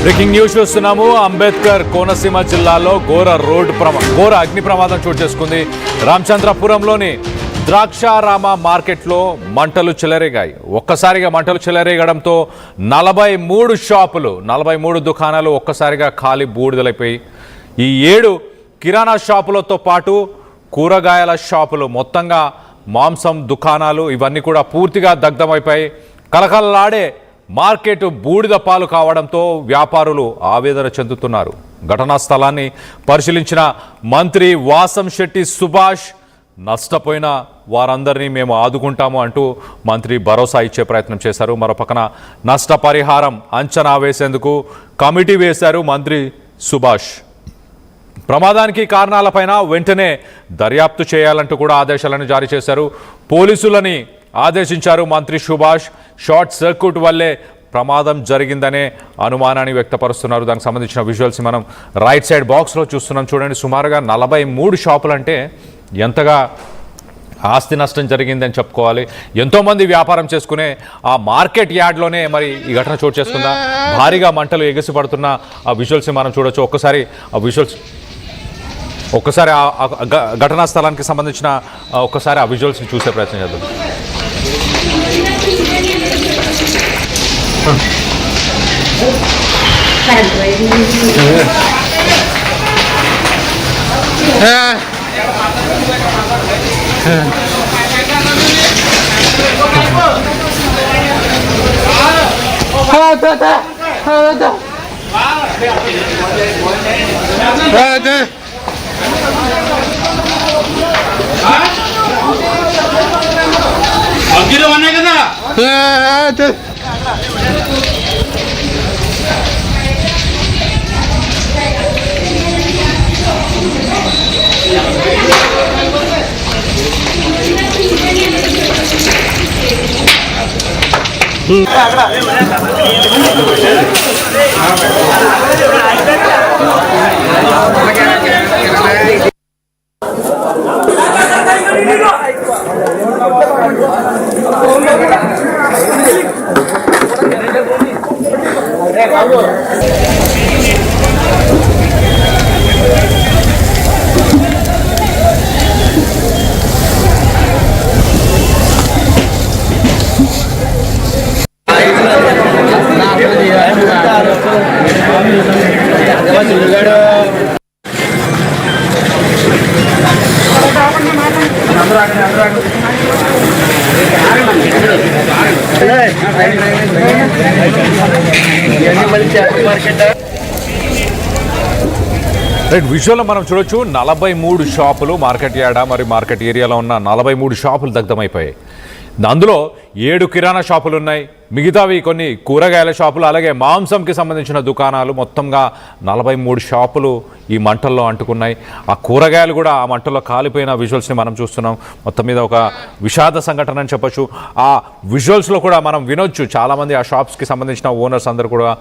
Breaking news చూస్తున్నాము. అంబేద్కర్ కోనసీమ జిల్లాలో ఘోర అగ్ని ప్రమాదం చోటు చేసుకుంది. రామచంద్రపురంలోని ద్రాక్షారామ మార్కెట్లో మంటలు చెలరేగాయి. ఒక్కసారిగా మంటలు చెలరేగడంతో 43 షాపులు 43 దుకాణాలు ఒక్కసారిగా ఖాళీ బూడిదలైపోయి ఈ 7 కిరాణా షాపులతో పాటు కూరగాయల షాపులు మొత్తంగా మాంసం దుకాణాలు ఇవన్నీ కూడా పూర్తిగా దగ్ధమైపోయి కలకలలాడే మార్కెట్ బూడిద పాలు కావడంతో వ్యాపారులు ఆవేదన చెందుతున్నారు. ఘటనా స్థలాన్ని పరిశీలించిన మంత్రి వాసంశెట్టి సుభాష్ నష్టపోయిన వారందరినీ మేము ఆదుకుంటాము అంటూ మంత్రి భరోసా ఇచ్చే ప్రయత్నం చేశారు. మరోపక్కన నష్టపరిహారం అంచనా వేసేందుకు కమిటీ వేశారు మంత్రి సుభాష్. ప్రమాదానికి కారణాలపైన వెంటనే దర్యాప్తు చేయాలంటూ కూడా ఆదేశాలను జారీ చేశారు. పోలీసులని ఆదేశించారు మంత్రి సుభాష్. షార్ట్ సర్క్యూట్ వల్లే ప్రమాదం జరిగిందనే అనుమానాన్ని వ్యక్తపరుస్తున్నారు. దానికి సంబంధించిన విజువల్స్ మనం రైట్ సైడ్ బాక్స్లో చూస్తున్నాం. చూడండి, సుమారుగా 43 షాపులు అంటే ఎంతగా ఆస్తి నష్టం జరిగిందని చెప్పుకోవాలి. ఎంతోమంది వ్యాపారం చేసుకునే ఆ మార్కెట్ యార్డ్లోనే మరి ఈ ఘటన చోటు చేసుకుందా. భారీగా మంటలు ఎగసిపడుతున్న ఆ విజువల్స్ మనం చూడొచ్చు. ఒక్కసారి ఆ ఘటనా స్థలానికి సంబంధించిన ఒక్కసారి ఆ విజువల్స్ని చూసే ప్రయత్నం చేద్దాం. రైట్, విజువల్లో మనం చూడొచ్చు 43 షాపులు మార్కెట్ యార్డ్ మరి మార్కెట్ ఏరియాలో ఉన్న 43 షాపులు దగ్ధమైపోయాయి. అందులో 7 కిరాణా షాపులు ఉన్నాయి, మిగతావి కొన్ని కూరగాయల షాపులు, అలాగే మాంసంకి సంబంధించిన దుకాణాలు. మొత్తంగా 43 షాపులు ఈ మంటల్లో అంటుకున్నాయి. ఆ కూరగాయలు కూడా ఆ మంటల్లో కాలిపోయిన విజువల్స్ని మనం చూస్తున్నాం. మొత్తం మీద ఒక విషాద సంఘటన అని చెప్పొచ్చు. ఆ విజువల్స్లో కూడా మనం వినొచ్చు, చాలామంది ఆ షాప్స్కి సంబంధించిన ఓనర్స్ అందరూ కూడా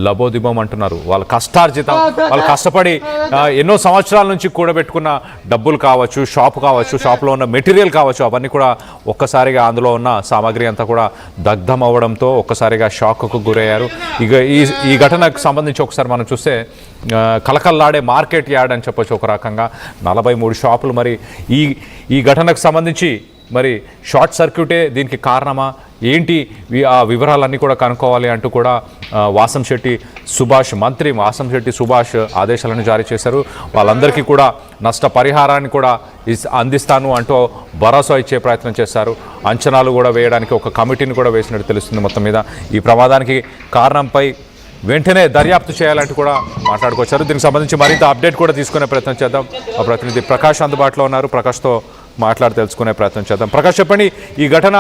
లబోదిబం అంటున్నారు. వాళ్ళ కష్టార్జితం, వాళ్ళు కష్టపడి ఎన్నో సంవత్సరాల నుంచి కూడబెట్టుకున్న డబ్బులు కావచ్చు, షాప్ కావచ్చు, షాప్లో ఉన్న మెటీరియల్ కావచ్చు, అవన్నీ కూడా ఒక్కసారిగా అందులో ఉన్న సామాగ్రి అంతా కూడా దగ్ధం అవ్వడంతో ఒక్కసారిగా షాక్కు గురయ్యారు. ఇక ఈ ఘటనకు సంబంధించి ఒకసారి మనం చూస్తే కలకల్లాడే మార్కెట్ యార్డ్ అని చెప్పొచ్చు. ఒక రకంగా 43 షాపులు. మరి ఈ ఘటనకు సంబంధించి మరి షార్ట్ సర్క్యూటే దీనికి కారణమా ఏంటి, ఆ వివరాలన్నీ కూడా కనుక్కోవాలి అంటూ కూడా మంత్రి వాసంశెట్టి సుభాష్ ఆదేశాలను జారీ చేశారు. వాళ్ళందరికీ కూడా నష్టపరిహారాన్ని కూడా అందిస్తాను అంటూ భరోసా ఇచ్చే ప్రయత్నం చేశారు. అంచనాలు కూడా వేయడానికి ఒక కమిటీని కూడా వేసినట్టు తెలుస్తుంది. మొత్తం మీద ఈ ప్రమాదానికి కారణంపై వెంటనే దర్యాప్తు చేయాలంటూ కూడా మాట్లాడుకొచ్చారు. దీనికి సంబంధించి మరింత అప్డేట్ కూడా తీసుకునే ప్రయత్నం చేద్దాం. మా ప్రతినిధి ప్రకాష్ అందుబాటులో ఉన్నారు. ప్రకాష్తో మాట్లాడి తెలుసుకునే ప్రయత్నం చేద్దాం. ప్రకాష్, చెప్పండి, ఈ ఘటన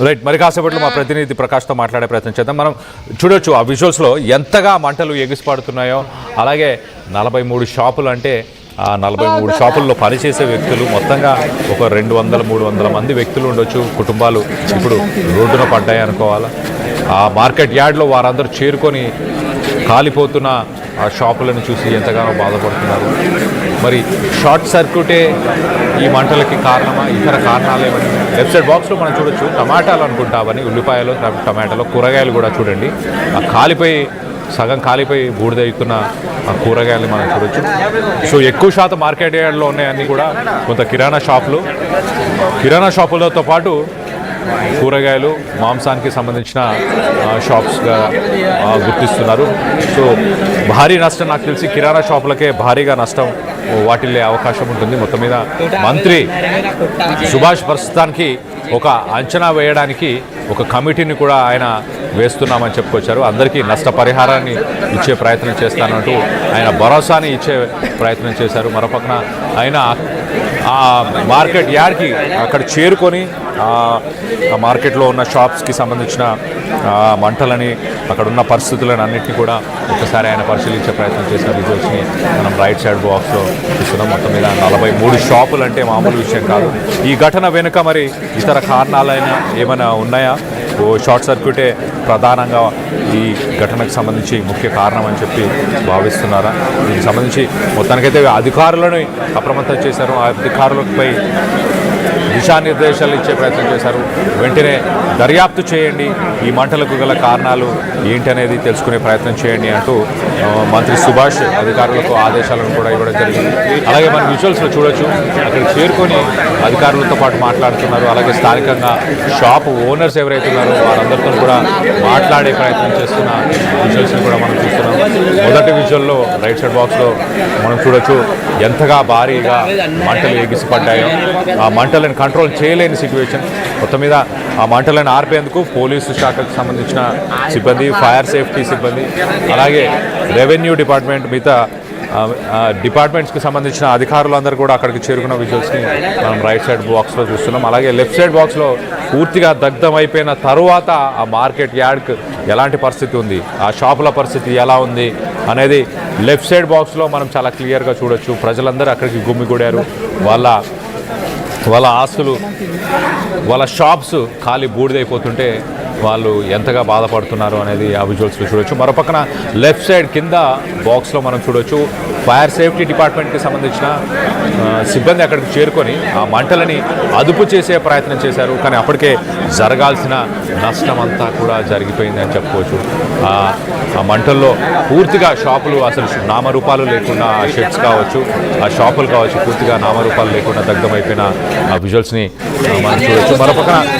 రైట్ మరి కాసేపట్లో మా ప్రతినిధి ప్రకాష్తో మాట్లాడే ప్రయత్నం చేద్దాం. మనం చూడొచ్చు ఆ విజువల్స్లో ఎంతగా మంటలు ఎగిసిపడుతున్నాయో. అలాగే 43 షాపులు అంటే ఆ 43 షాపుల్లో పనిచేసే వ్యక్తులు మొత్తంగా ఒక 200-300 మంది వ్యక్తులు ఉండొచ్చు. కుటుంబాలు ఇప్పుడు రోడ్డున పడ్డాయి అనుకోవాలా. ఆ మార్కెట్ యార్డ్లో వారందరూ చేరుకొని కాలిపోతున్న ఆ షాపులను చూసి ఎంతగానో బాధపడుతున్నారు. మరి షార్ట్ సర్క్యూటే ఈ మంటలకి కారణమా, ఇతర కారణాలు ఏమని లెఫ్ట్ సైడ్ బాక్స్లో మనం చూడొచ్చు. టమాటాలు అనుకుంటామని, ఉల్లిపాయలు, టమాటాలు, కూరగాయలు కూడా చూడండి. ఆ సగం కాలిపోయి బూడిదవుతున్న ఆ కూరగాయలు మనం చూడొచ్చు. సో ఎక్కువ శాతం మార్కెట్ యార్డ్లో ఉన్నాయన్నీ కూడా కొంత కిరాణా షాపులతో పాటు కూరగాయలు, మాంసానికి సంబంధించిన షాప్స్గా గుర్తిస్తున్నారు. సో భారీ నష్టం, నాకు తెలిసి కిరాణా షాపులకే భారీగా నష్టం వాటిల్లే అవకాశం ఉంటుంది. మొత్తం మీద మంత్రి సుభాష్ ప్రస్తుతానికి ఒక అంచనా వేయడానికి ఒక కమిటీని కూడా ఆయన వేస్తున్నామని చెప్పుకొచ్చారు. అందరికీ నష్టపరిహారాన్ని ఇచ్చే ప్రయత్నం చేస్తానంటూ ఆయన భరోసాని ఇచ్చే ప్రయత్నం చేశారు. మరోపక్కన ఆయన ఆ మార్కెట్ యార్డ్కి అక్కడ చేరుకొని ఆ మార్కెట్లో ఉన్న షాప్స్కి సంబంధించిన మంటలని, అక్కడ ఉన్న పరిస్థితులను అన్నింటినీ కూడా ఒకసారి ఆయన పరిశీలించే ప్రయత్నం చేసిన విజువల్స్ని మనం రైట్ సైడ్ బాక్స్లో చూస్తున్నాం. మొత్తం మీద 43 షాపులు అంటే మామూలు విషయం కాదు. ఈ ఘటన వెనుక మరి ఇతర కారణాలైనా ఏమైనా ఉన్నాయా? షార్ట్ సర్క్యూటే ప్రధానంగా ఈ ఘటనకు సంబంధించి ముఖ్య కారణం అని చెప్పి భావిస్తున్నారా? దీనికి సంబంధించి మొత్తానికైతే అధికారులను అప్రమత్తం చేశారు. ఆ అధికారులపై దిశానిర్దేశాలు ఇచ్చే ప్రయత్నం చేశారు. వెంటనే దర్యాప్తు చేయండి, ఈ మంటలకు గల కారణాలు ఏంటనేది తెలుసుకునే ప్రయత్నం చేయండి అంటూ మంత్రి సుభాష్ అధికారులకు ఆదేశాలను కూడా ఇవ్వడం జరిగింది. అలాగే మన విజువల్స్లో చూడొచ్చు, అక్కడ చేరుకొని అధికారులతో పాటు మాట్లాడుతున్నారు. అలాగే స్థానికంగా షాప్ ఓనర్స్ ఎవరైతే ఉన్నారో వారందరితో కూడా మాట్లాడే ప్రయత్నం చేస్తున్న విజువల్స్ని కూడా మనం చూస్తున్నాం. మొదటి విజువల్లో రైట్ సైడ్ బాక్స్లో మనం చూడొచ్చు ఎంతగా భారీగా మంటలు ఎగిసిపడ్డాయో. ఆ మంటలను కంట్రోల్ చేయలేని సిచ్యువేషన్. మొత్తం మీద ఆ మంటలను ఆర్పేందుకు పోలీసు శాఖకు సంబంధించిన సిబ్బంది, ఫైర్ సేఫ్టీ సిబ్బంది, అలాగే రెవెన్యూ డిపార్ట్మెంట్, మిగతా డిపార్ట్మెంట్స్కి సంబంధించిన అధికారులందరూ కూడా అక్కడికి చేరుకున్న విజువల్స్ని మనం రైట్ సైడ్ బాక్స్లో చూస్తున్నాం. అలాగే లెఫ్ట్ సైడ్ బాక్స్లో పూర్తిగా దగ్ధం అయిపోయిన తరువాత ఆ మార్కెట్ యార్డ్కి ఎలాంటి పరిస్థితి ఉంది, ఆ షాపుల పరిస్థితి ఎలా ఉంది అనేది లెఫ్ట్ సైడ్ బాక్స్లో మనం చాలా క్లియర్గా చూడొచ్చు. ప్రజలందరూ అక్కడికి గుమ్మిగూడారు. వాళ్ళ ఆస్తులు, వాళ్ళ షాప్స్ ఖాళీ బూడిదైపోతుంటే వాళ్ళు ఎంతగా బాధపడుతున్నారు అనేది ఆ విజువల్స్లో చూడొచ్చు. మరోపక్కన లెఫ్ట్ సైడ్ కింద బాక్స్లో మనం చూడొచ్చు ఫైర్ సేఫ్టీ డిపార్ట్మెంట్కి సంబంధించిన సిబ్బంది అక్కడికి చేరుకొని ఆ మంటలని అదుపు చేసే ప్రయత్నం చేశారు. కానీ అప్పటికే జరగాల్సిన నష్టం అంతా కూడా జరిగిపోయింది అని చెప్పుకోవచ్చు. ఆ మంటల్లో పూర్తిగా షాపులు అసలు నామరూపాలు లేకుండా, ఆ షెడ్స్ కావచ్చు, ఆ షాపులు కావచ్చు, పూర్తిగా నామరూపాలు లేకుండా దగ్ధమైపోయిన ఆ విజువల్స్ని మనం చూడొచ్చు. మరోపక్కన